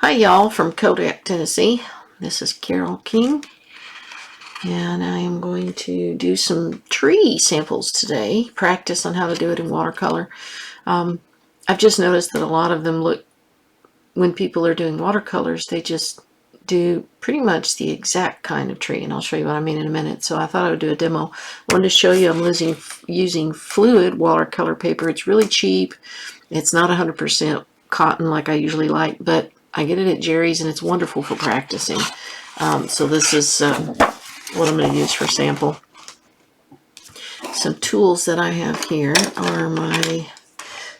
Hi y'all from Kodak, Tennessee. This is Carol King, and I am going to do some tree samples today, practice on how to do it in watercolor. I've just noticed that a lot of them look, when people are doing watercolors, they just do pretty much the exact kind of tree, and I'll show you what I mean in a minute. So I thought I would do a demo. I wanted to show you I'm using fluid watercolor paper. It's really cheap. It's not 100% cotton like I usually like, but I get it at Jerry's and it's wonderful for practicing. So this is what I'm going to use for sample. Some tools that I have here are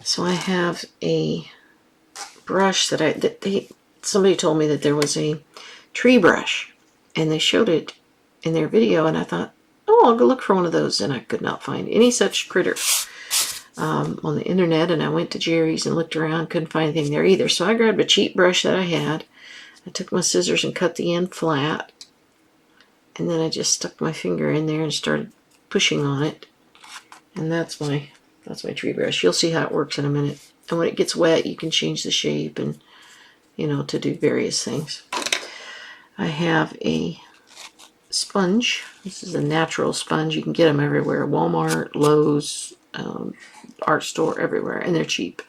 so I have a brush that somebody told me that there was a tree brush and they showed it in their video, and I thought, oh, I'll go look for one of those, and I could not find any such critter on the internet, and I went to Jerry's and looked around, couldn't find anything there either. So I grabbed a cheap brush that I had. I took my scissors and cut the end flat, and then I just stuck my finger in there and started pushing on it, and that's my tree brush. You'll see how it works in a minute. And when it gets wet, you can change the shape and, to do various things. I have a sponge. This is a natural sponge. You can get them everywhere. Walmart, Lowe's, art store, everywhere, and they're cheap.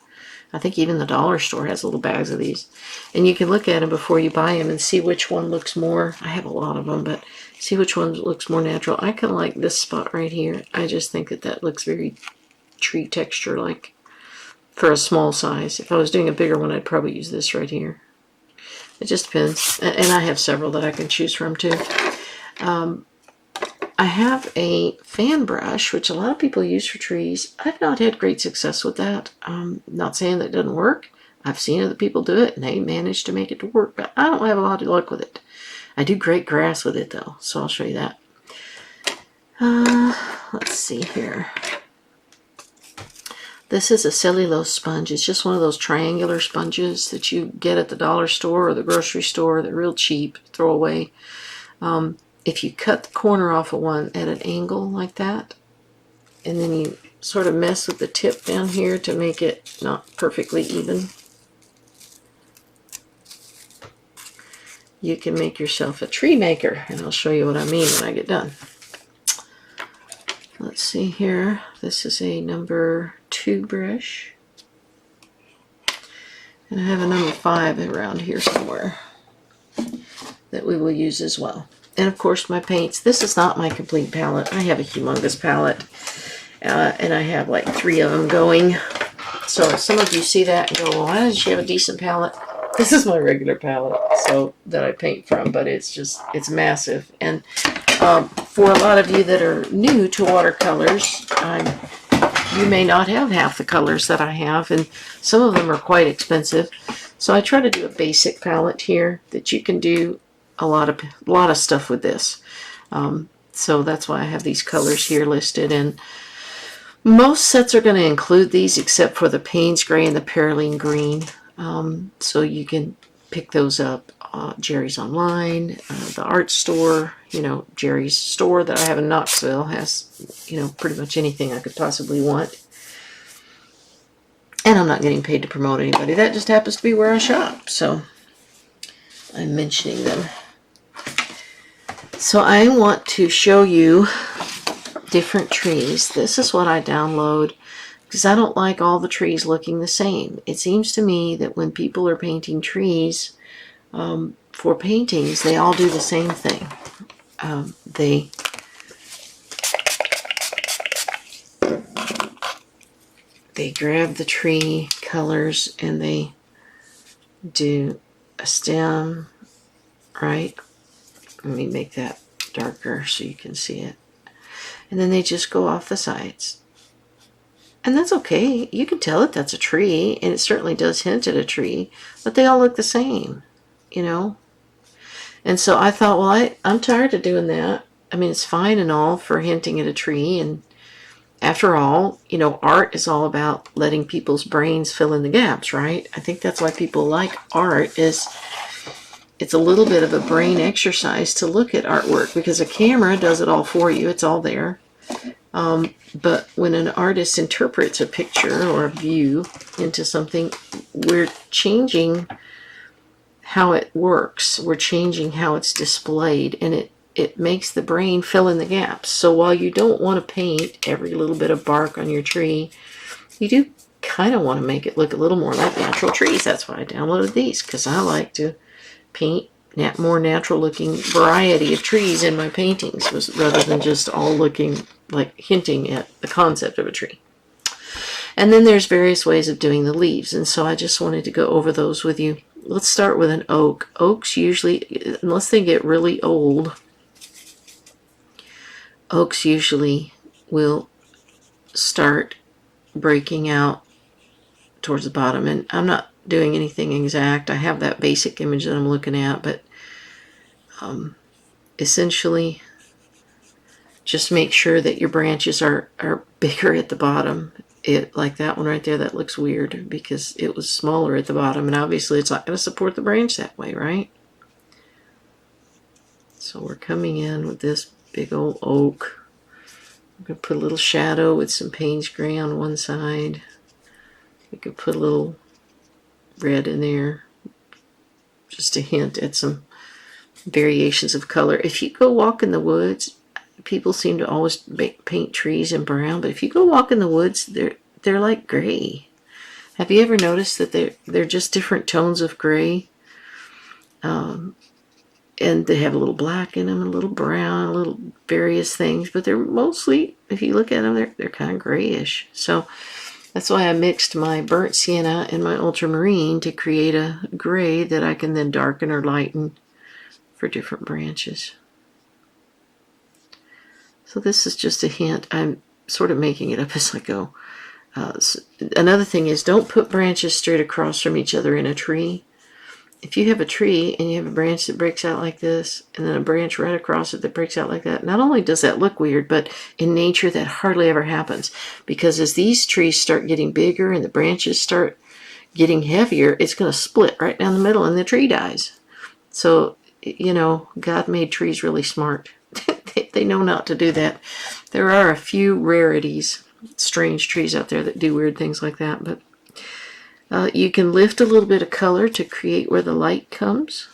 I think even the dollar store has little bags of these, and you can look at them before you buy them and see which one looks more, I have a lot of them, but see which one looks more natural. I kind of like this spot right here. I just think that looks very tree texture like for a small size. If I was doing a bigger one, I'd probably use this right here. It just depends, and I have several that I can choose from too. I have a fan brush, which a lot of people use for trees. I've not had great success with that. Not saying that it doesn't work. I've seen other people do it, and they manage to make it to work, but I don't have a lot of luck with it. I do great grass with it, though, so I'll show you that. Let's see here. This is a cellulose sponge. It's just one of those triangular sponges that you get at the dollar store or the grocery store. They're real cheap, throw away. If you cut the corner off of one at an angle like that, and then you sort of mess with the tip down here to make it not perfectly even, you can make yourself a tree maker, and I'll show you what I mean when I get done. Let's see here. This is a number 2 brush, and I have a number 5 around here somewhere that we will use as well. And of course my paints. This is not my complete palette. I have a humongous palette, and I have like 3 of them going. So if some of you see that and go, well, why doesn't she have a decent palette? This is my regular palette, so that I paint from, but it's massive. And for a lot of you that are new to watercolors, you may not have half the colors that I have, and some of them are quite expensive. So I try to do a basic palette here that you can do a lot of stuff with this. So that's why I have these colors here listed, and most sets are going to include these except for the Payne's Gray and the Perylene Green. So you can pick those up. Jerry's online, the art store, Jerry's store that I have in Knoxville has, pretty much anything I could possibly want. And I'm not getting paid to promote anybody. That just happens to be where I shop, so I'm mentioning them. So I want to show you different trees. This is what I download because I don't like all the trees looking the same. It seems to me that when people are painting trees for paintings, they all do the same thing. They grab the tree colors and they do a stem, right? Let me make that darker so you can see it. And then they just go off the sides. And that's okay. You can tell that that's a tree, and it certainly does hint at a tree, but they all look the same, And so I thought, well, I'm tired of doing that. I mean, it's fine and all for hinting at a tree, and after all, art is all about letting people's brains fill in the gaps, right? I think that's why people like art, is it's a little bit of a brain exercise to look at artwork, because a camera does it all for you. It's all there. But when an artist interprets a picture or a view into something, we're changing how it works. We're changing how it's displayed, and it makes the brain fill in the gaps. So while you don't want to paint every little bit of bark on your tree, you do kind of want to make it look a little more like natural trees. That's why I downloaded these, because I like to paint more natural looking variety of trees in my paintings, rather than just all looking like hinting at the concept of a tree. And then there's various ways of doing the leaves, and so I just wanted to go over those with you. Let's start with an oak. Oaks usually, unless they get really old, oaks usually will start breaking out towards the bottom. And I'm not doing anything exact. I have that basic image that I'm looking at, but essentially just make sure that your branches are bigger at the bottom. Like that one right there, that looks weird because it was smaller at the bottom, and obviously it's not going to support the branch that way, right? So we're coming in with this big old oak. I'm going to put a little shadow with some Payne's gray on one side. We could put a little red in there just to hint at some variations of color. If you go walk in the woods, people seem to always paint trees in brown, but if you go walk in the woods, they're like gray. Have you ever noticed that they're just different tones of gray? And they have a little black in them, a little brown, a little various things, but they're mostly, if you look at them, they're kind of grayish. So that's why I mixed my burnt sienna and my ultramarine to create a gray that I can then darken or lighten for different branches. So this is just a hint. I'm sort of making it up as I go. Another thing is, don't put branches straight across from each other in a tree. If you have a tree and you have a branch that breaks out like this, and then a branch right across it that breaks out like that, not only does that look weird, but in nature that hardly ever happens. Because as these trees start getting bigger and the branches start getting heavier, it's going to split right down the middle and the tree dies. So, God made trees really smart. They know not to do that. There are a few rarities, strange trees out there that do weird things like that, but you can lift a little bit of color to create where the light comes.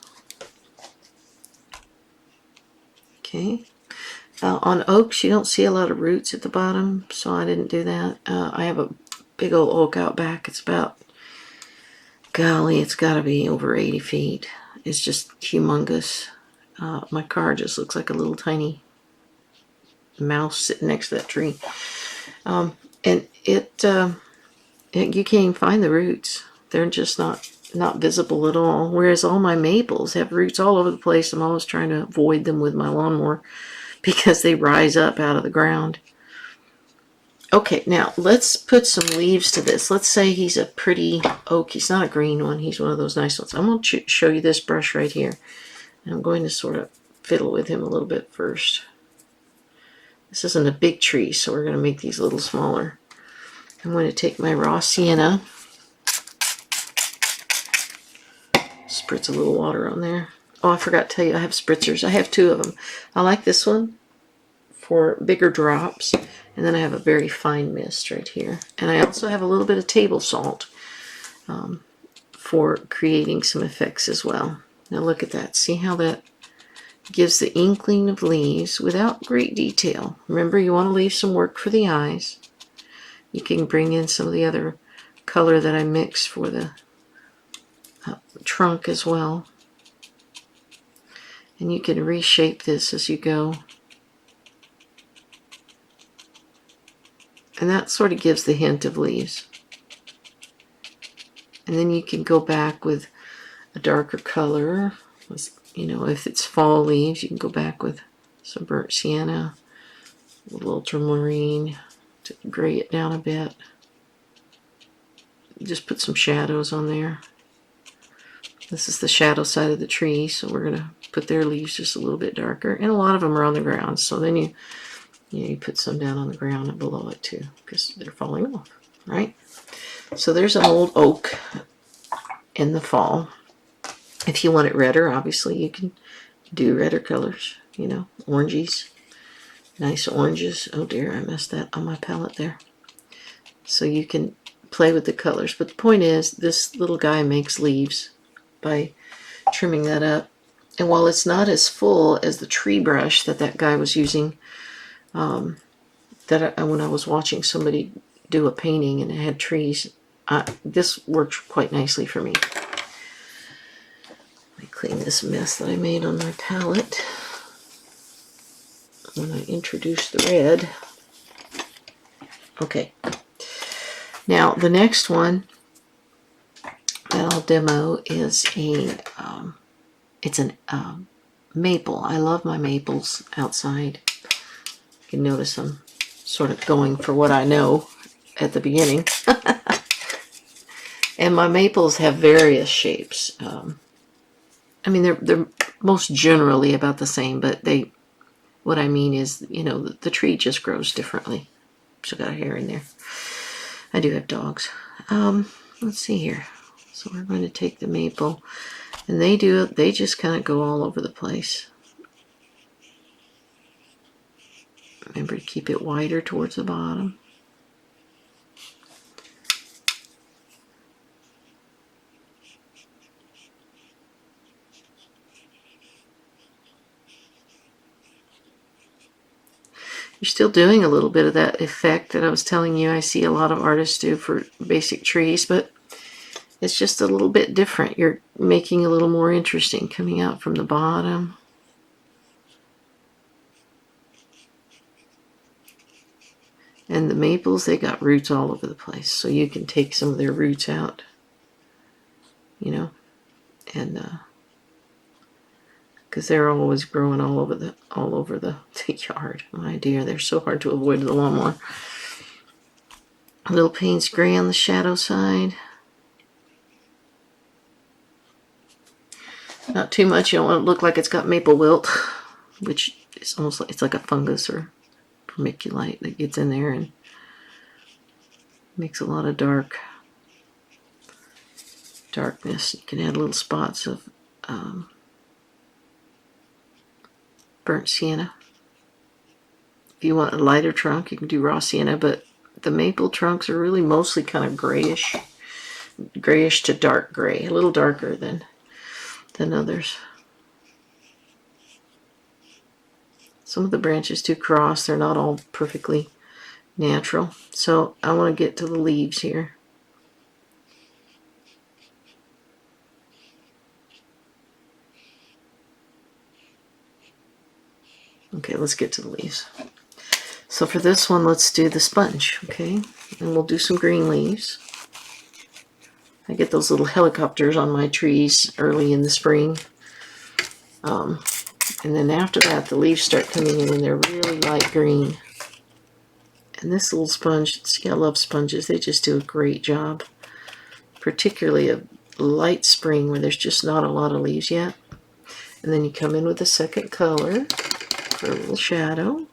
Okay. On oaks, you don't see a lot of roots at the bottom, so I didn't do that. I have a big old oak out back. It's about, golly, it's got to be over 80 feet. It's just humongous. My car just looks like a little tiny mouse sitting next to that tree. And you can't even find the roots. They're just not visible at all. Whereas all my maples have roots all over the place. I'm always trying to avoid them with my lawnmower because they rise up out of the ground. Okay, now let's put some leaves to this. Let's say he's a pretty oak. He's not a green one. He's one of those nice ones. I'm going to show you this brush right here. And I'm going to sort of fiddle with him a little bit first. This isn't a big tree, so we're going to make these a little smaller. I'm going to take my raw sienna, spritz a little water on there. Oh, I forgot to tell you, I have spritzers. I have two of them. I like this one for bigger drops, and then I have a very fine mist right here. And I also have a little bit of table salt for creating some effects as well. Now look at that. See how that gives the inkling of leaves without great detail. Remember, you want to leave some work for the eyes. You can bring in some of the other color that I mixed for the trunk as well. And you can reshape this as you go. And that sort of gives the hint of leaves. And then you can go back with a darker color. If it's fall leaves, you can go back with some burnt sienna, a little ultramarine to gray it down a bit. Just put some shadows on there. This is the shadow side of the tree, so we're going to put their leaves just a little bit darker. And a lot of them are on the ground, so then you put some down on the ground and below it too, because they're falling off, right? So there's an old oak in the fall. If you want it redder, obviously you can do redder colors, oranges, nice oranges. Oh dear, I messed that on my palette there. So you can play with the colors. But the point is, this little guy makes leaves by trimming that up. And while it's not as full as the tree brush that guy was using, when I was watching somebody do a painting and it had trees, this worked quite nicely for me. Let me clean this mess that I made on my palette when I introduced the red. Okay. Now the next one that I'll demo is it's an maple. I love my maples outside. You can notice I'm sort of going for what I know at the beginning. And my maples have various shapes. I mean, they're most generally about the same, but what I mean is, you know, the tree just grows differently. Still got a hair in there. I do have dogs. Let's see here. So we're going to take the maple, and they just kind of go all over the place. Remember to keep it wider towards the bottom. You're still doing a little bit of that effect that I was telling you I see a lot of artists do for basic trees, but it's just a little bit different. You're making a little more interesting, coming out from the bottom. And the maples, they got roots all over the place, so you can take some of their roots out, you know, and because they're always growing all over the yard. My dear, they're so hard to avoid with the lawnmower. A little Payne's gray on the shadow side. Not too much. You don't want it to look like it's got maple wilt, which is almost like it's like a fungus or vermiculite that gets in there and makes a lot of darkness. You can add little spots of burnt sienna. If you want a lighter trunk, you can do raw sienna, but the maple trunks are really mostly kind of grayish to dark gray, a little darker than others. Some of the branches do cross. They're not all perfectly natural. So I want to get to the leaves here. Okay, let's get to the leaves. So for this one, let's do the sponge, okay? And we'll do some green leaves. I get those little helicopters on my trees early in the spring. And then after that, the leaves start coming in and they're really light green. And this little sponge, see, I love sponges. They just do a great job. Particularly a light spring where there's just not a lot of leaves yet. And then you come in with the second color for a little shadow.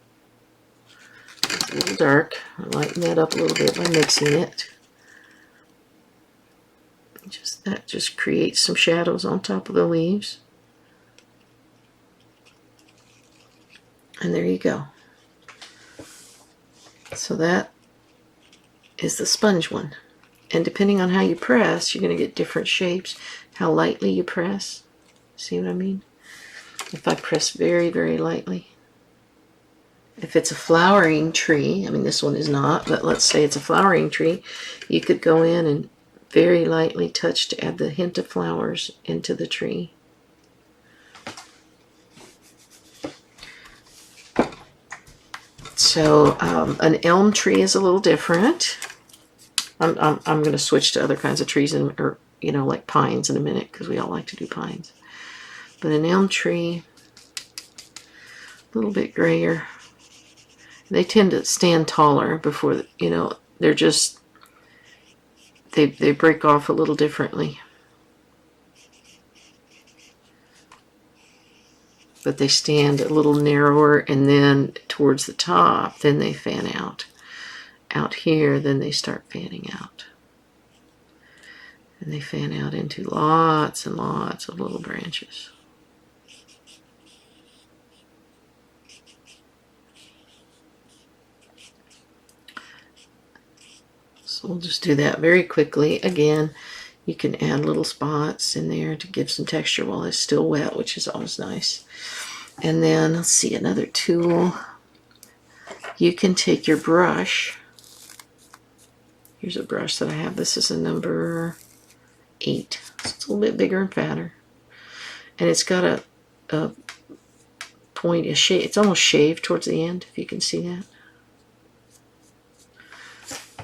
It's a little dark. I lighten that up a little bit by mixing it. That just creates some shadows on top of the leaves. And there you go. So that is the sponge one. And depending on how you press, you're going to get different shapes. How lightly you press. See what I mean? If I press very, very lightly. If it's a flowering tree, I mean this one is not, but let's say it's a flowering tree, you could go in and very lightly touch to add the hint of flowers into the tree. So an elm tree is a little different. I'm going to switch to other kinds of trees, or you know, like pines in a minute, because we all like to do pines. But an elm tree, a little bit grayer. They tend to stand taller before, you know, they're just, they break off a little differently. But they stand a little narrower, and then towards the top, then they fan out. Out here, then they start fanning out. And they fan out into lots and lots of little branches. So we'll just do that very quickly. Again, You can add little spots in there to give some texture while it's still wet, which is always nice. And then, let's see, another tool. You can take your brush. Here's a brush that I have. This is a number 8. So it's a little bit bigger and fatter. And it's got a point, a shade. It's almost shaved towards the end, if you can see that.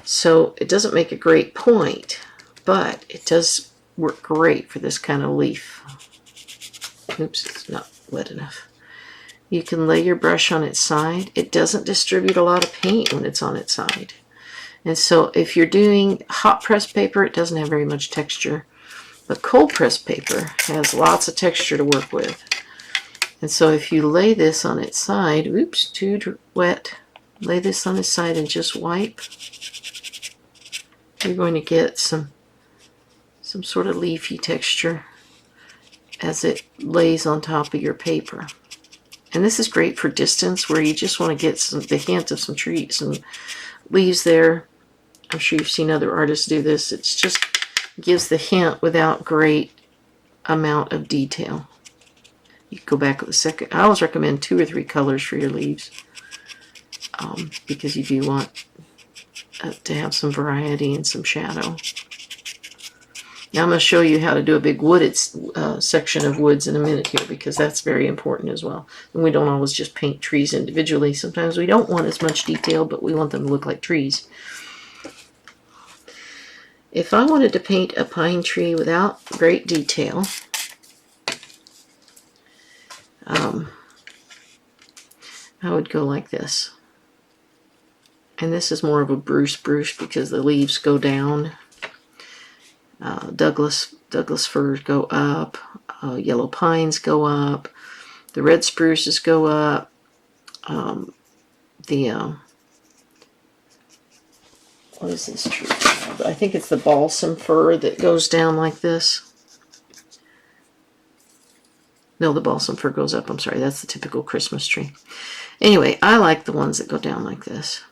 So it doesn't make a great point, but it does work great for this kind of leaf. Oops, it's not wet enough. You can lay your brush on its side. It doesn't distribute a lot of paint when it's on its side. And so if you're doing hot press paper, it doesn't have very much texture. But cold press paper has lots of texture to work with. And so if you lay this on its side, oops, too wet, lay this on its side and just wipe, you're going to get some sort of leafy texture as it lays on top of your paper. And this is great for distance where you just want to get the hint of some trees and leaves there. I'm sure you've seen other artists do this. It just gives the hint without great amount of detail. You can go back with a second. I always recommend 2 or 3 colors for your leaves because you do want to have some variety and some shadow. Now I'm going to show you how to do a big wooded section of woods in a minute here, because that's very important as well. And we don't always just paint trees individually. Sometimes we don't want as much detail, but we want them to look like trees. If I wanted to paint a pine tree without great detail, I would go like this. And this is more of a Bruce because the leaves go down. Douglas firs go up, yellow pines go up, the red spruces go up, what is this tree called? I think it's the balsam fir that goes down like this. No, the balsam fir goes up, I'm sorry, that's the typical Christmas tree. Anyway, I like the ones that go down like this.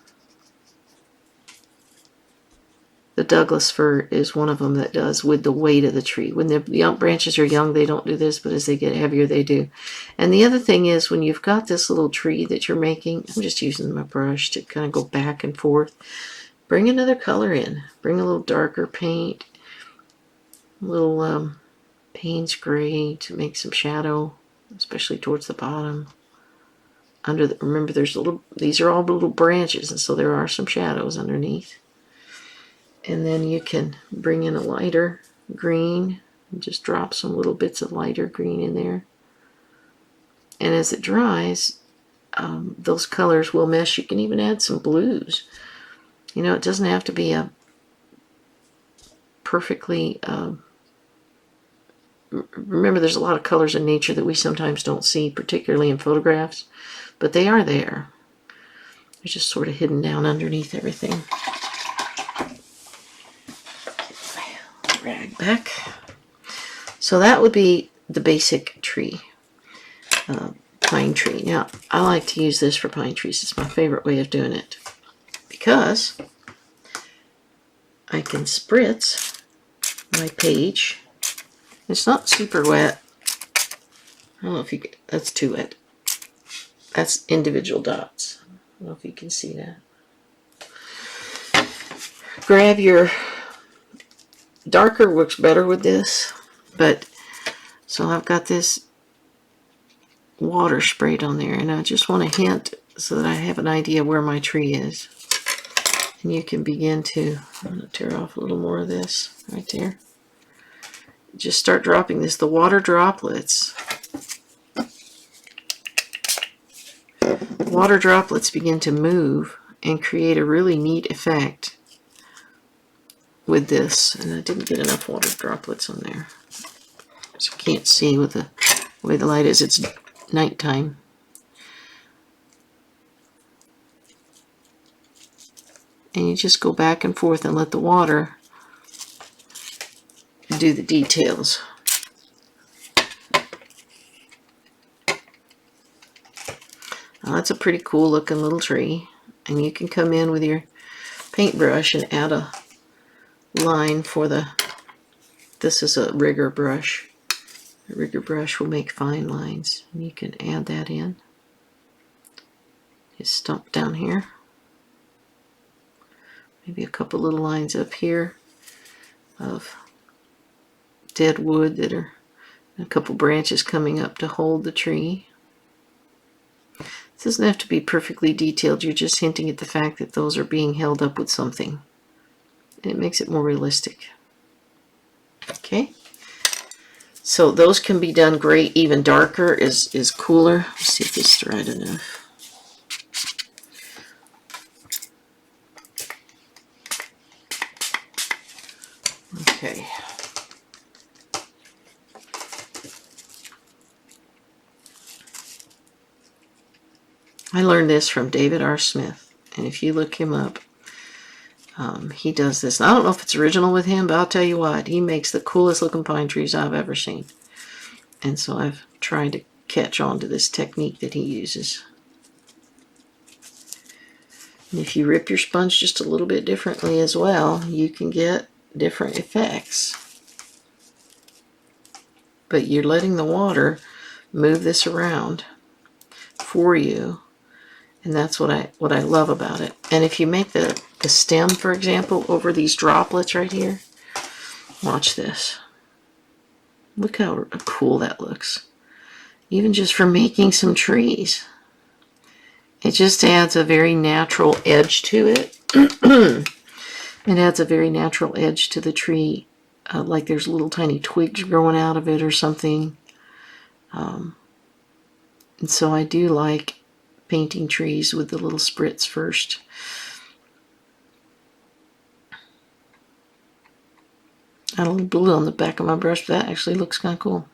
The Douglas fir is one of them that does with the weight of the tree. When the young branches are young, they don't do this, but as they get heavier, they do. And the other thing is, when you've got this little tree that you're making, I'm just using my brush to kind of go back and forth. Bring another color in. Bring a little darker paint, a little Payne's gray to make some shadow, especially towards the bottom. Remember, these are all little branches, and so there are some shadows underneath. And then you can bring in a lighter green and just drop some little bits of lighter green in there. And as it dries, those colors will mesh. You can even add some blues. You know, it doesn't have to be a perfectly... remember, there's a lot of colors in nature that we sometimes don't see, particularly in photographs, but they are there. They're just sort of hidden down underneath everything. Rag back. So that would be the basic tree, pine tree. Now, I like to use this for pine trees. It's my favorite way of doing it because I can spritz my page. It's not super wet. I don't know if you can, that's too wet. That's individual dots. I don't know if you can see that. Grab your darker works better with this, but so I've got this water sprayed on there, and I just want to hint so that I have an idea where my tree is. And you can begin to, I'm going to tear off a little more of this right there. Just start dropping this. The water droplets. Water droplets begin to move and create a really neat effect with this. And I didn't get enough water droplets on there, so I can't see with the way the light is. It's nighttime. And you just go back and forth and let the water do the details. Now that's a pretty cool looking little tree, and you can come in with your paintbrush and add a line for the this is a rigger brush. A rigger brush will make fine lines, and you can add that in. Just stump down here. Maybe a couple little lines up here of dead wood that are a couple branches coming up to hold the tree. This doesn't have to be perfectly detailed. You're just hinting at the fact that those are being held up with something. And it makes it more realistic. Okay. So those can be done great. Even darker is cooler. Let's see if it's right enough. Okay. I learned this from David R. Smith, and if you look him up, he does this. I don't know if it's original with him, but I'll tell you what, he makes the coolest looking pine trees I've ever seen. And so I've tried to catch on to this technique that he uses. And if you rip your sponge just a little bit differently as well, you can get different effects. But you're letting the water move this around for you. And that's what I love about it. And if you make the stem, for example, over these droplets right here, watch this. Look how cool that looks. Even just for making some trees. It just adds a very natural edge to it. It adds a very natural edge to the tree. Like there's little tiny twigs growing out of it or something. And so I do like painting trees with the little spritz first. I had a little blue on the back of my brush, but that actually looks kind of cool.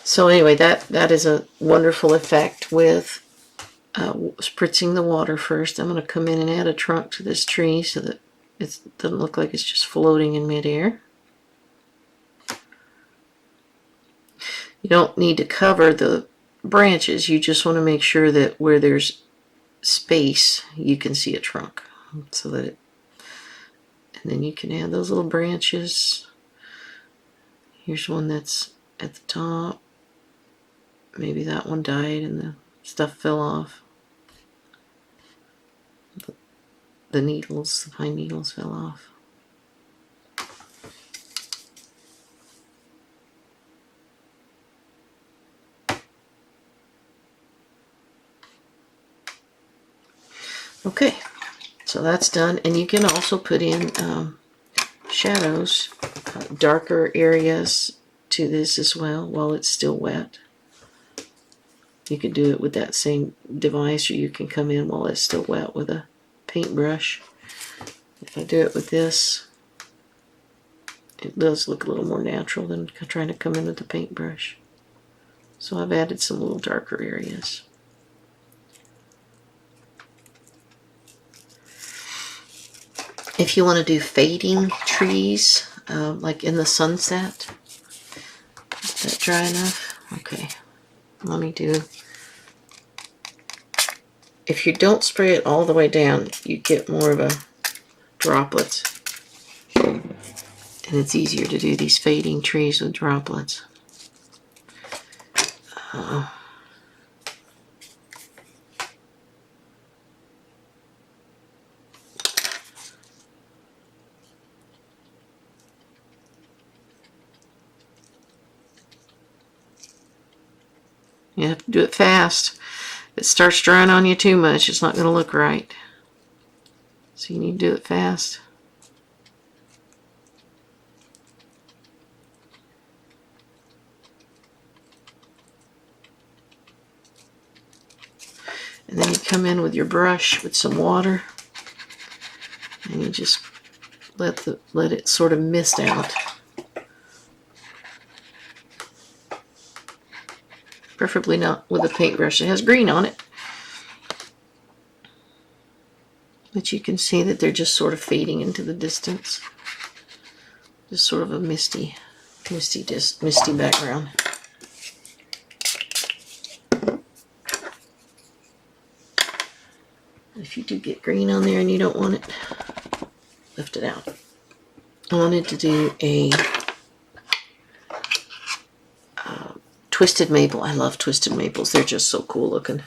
So anyway, that is a wonderful effect with spritzing the water first. I'm going to come in and add a trunk to this tree so that it doesn't look like it's just floating in midair. You don't need to cover the branches. You just want to make sure that where there's space, you can see a trunk. So that and then you can add those little branches. Here's one that's at the top. Maybe that one died and the stuff fell off. The needles, the pine needles fell off. Okay, so that's done, and you can also put in shadows, darker areas to this as well while it's still wet. You can do it with that same device, or you can come in while it's still wet with a paintbrush. If I do it with this, it does look a little more natural than trying to come in with a paintbrush. So I've added some little darker areas. If you want to do fading trees, like in the sunset, is that dry enough? Okay, let me do. If you don't spray it all the way down, you get more of a droplets. And it's easier to do these fading trees with droplets. You have to do it fast. If it starts drying on you too much, it's not going to look right. So you need to do it fast. And then you come in with your brush with some water, and you just let it sort of mist out. Preferably not with a paintbrush that has green on it. But you can see that they're just sort of fading into the distance. Just sort of a misty background. If you do get green on there and you don't want it, lift it out. I wanted to do a twisted maple. I love twisted maples. They're just so cool looking.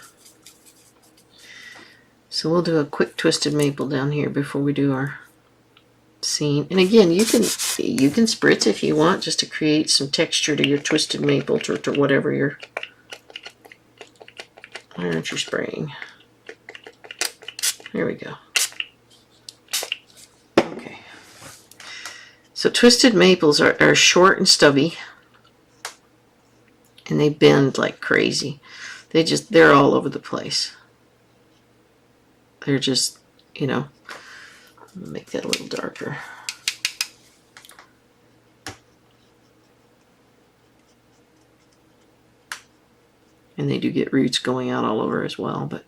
So we'll do a quick twisted maple down here before we do our scene. And again, you can spritz if you want, just to create some texture to your twisted maple, to whatever you're. Why aren't you spraying? There we go. Okay. So twisted maples are short and stubby, and they bend like crazy. They're all over the place. They're just, you know, make that a little darker. And they do get roots going out all over as well, but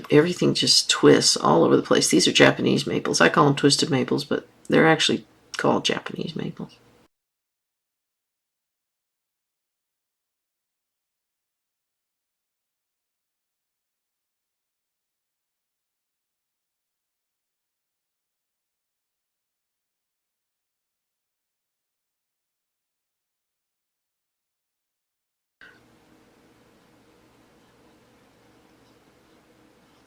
everything just twists all over the place. These are Japanese maples. I call them twisted maples, but they're actually called Japanese maples.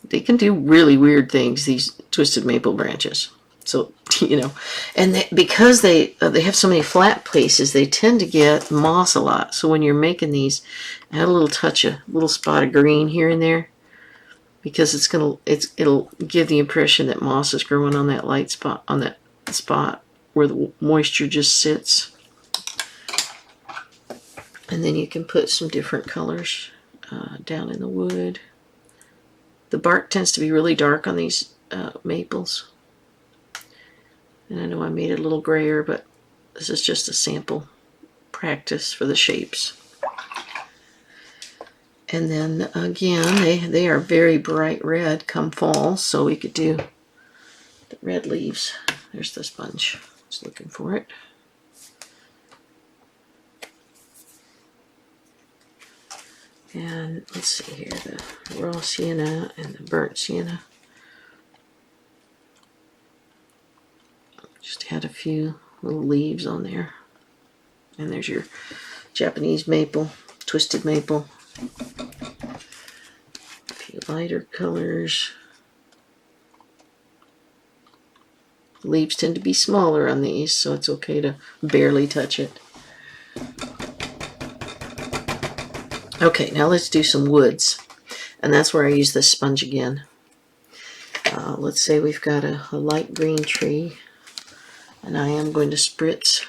They can do really weird things, these twisted maple branches. So, you know, and because they have so many flat places, they tend to get moss a lot. So when you're making these, add a little touch, a little spot of green here and there, because it'll give the impression that moss is growing on that light spot, on that spot where the moisture just sits. And then you can put some different colors down in the wood. The bark tends to be really dark on these maples. And I know I made it a little grayer, but this is just a sample practice for the shapes. And then again, they are very bright red come fall, so we could do the red leaves. There's the sponge. Just looking for it. And let's see here, the raw sienna and the burnt sienna. Just had a few little leaves on there. And there's your Japanese maple, twisted maple. A few lighter colors. The leaves tend to be smaller on these, so it's okay to barely touch it. Okay, now let's do some woods. And that's where I use this sponge again. Let's say we've got a light green tree. And I am going to spritz,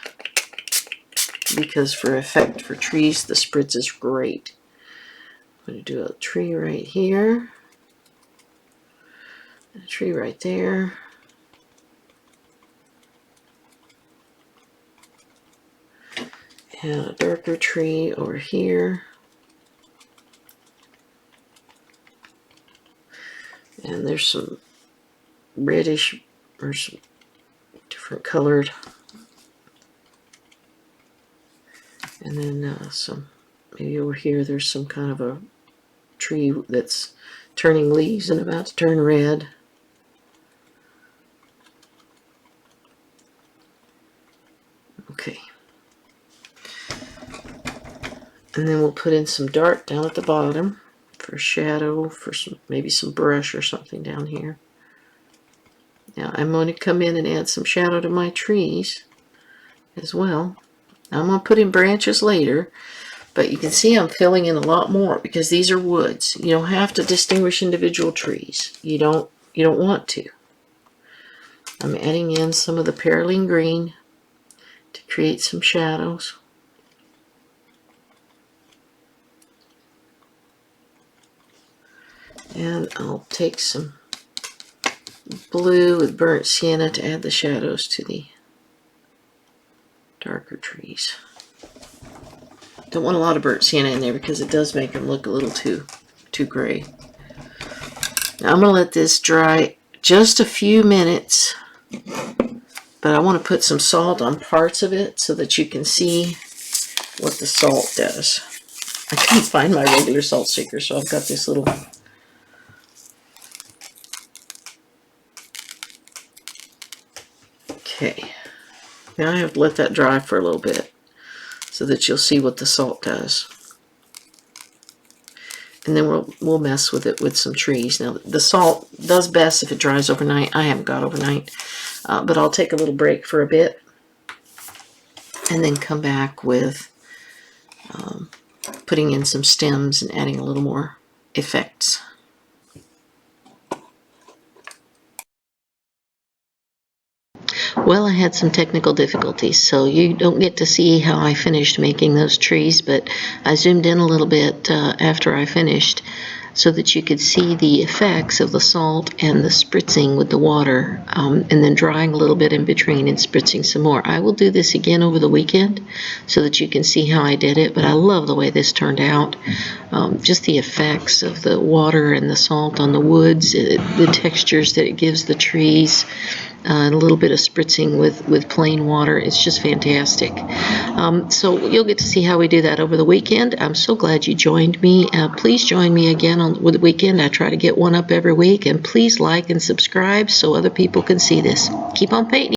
because for effect for trees, the spritz is great. I'm going to do a tree right here. A tree right there. And a darker tree over here. And there's some reddish or some different colored. And then some, maybe over here there's some kind of a tree that's turning leaves and about to turn red. Okay. And then we'll put in some dark down at the bottom for shadow, for some, maybe some brush or something down here. Now I'm going to come in and add some shadow to my trees as well. Now I'm going to put in branches later, but you can see I'm filling in a lot more because these are woods. You don't have to distinguish individual trees. You don't want to. I'm adding in some of the perylene green to create some shadows. And I'll take some blue with burnt sienna to add the shadows to the darker trees. Don't want a lot of burnt sienna in there because it does make them look a little too gray. Now I'm going to let this dry just a few minutes, but I want to put some salt on parts of it so that you can see what the salt does. I couldn't find my regular salt shaker, so I've got this little Okay, now I have to let that dry for a little bit so that you'll see what the salt does. And then we'll mess with it with some trees. Now, the salt does best if it dries overnight. I haven't got overnight, but I'll take a little break for a bit and then come back with putting in some stems and adding a little more effects. Well, I had some technical difficulties, so you don't get to see how I finished making those trees, but I zoomed in a little bit after I finished so that you could see the effects of the salt and the spritzing with the water, and then drying a little bit in between and spritzing some more. I will do this again over the weekend so that you can see how I did it, but I love the way this turned out. Just the effects of the water and the salt on the woods, the textures that it gives the trees, and a little bit of spritzing with plain water. It's just fantastic. So you'll get to see how we do that over the weekend. I'm so glad you joined me. Please join me again on the weekend. I try to get one up every week. And please like and subscribe so other people can see this. Keep on painting.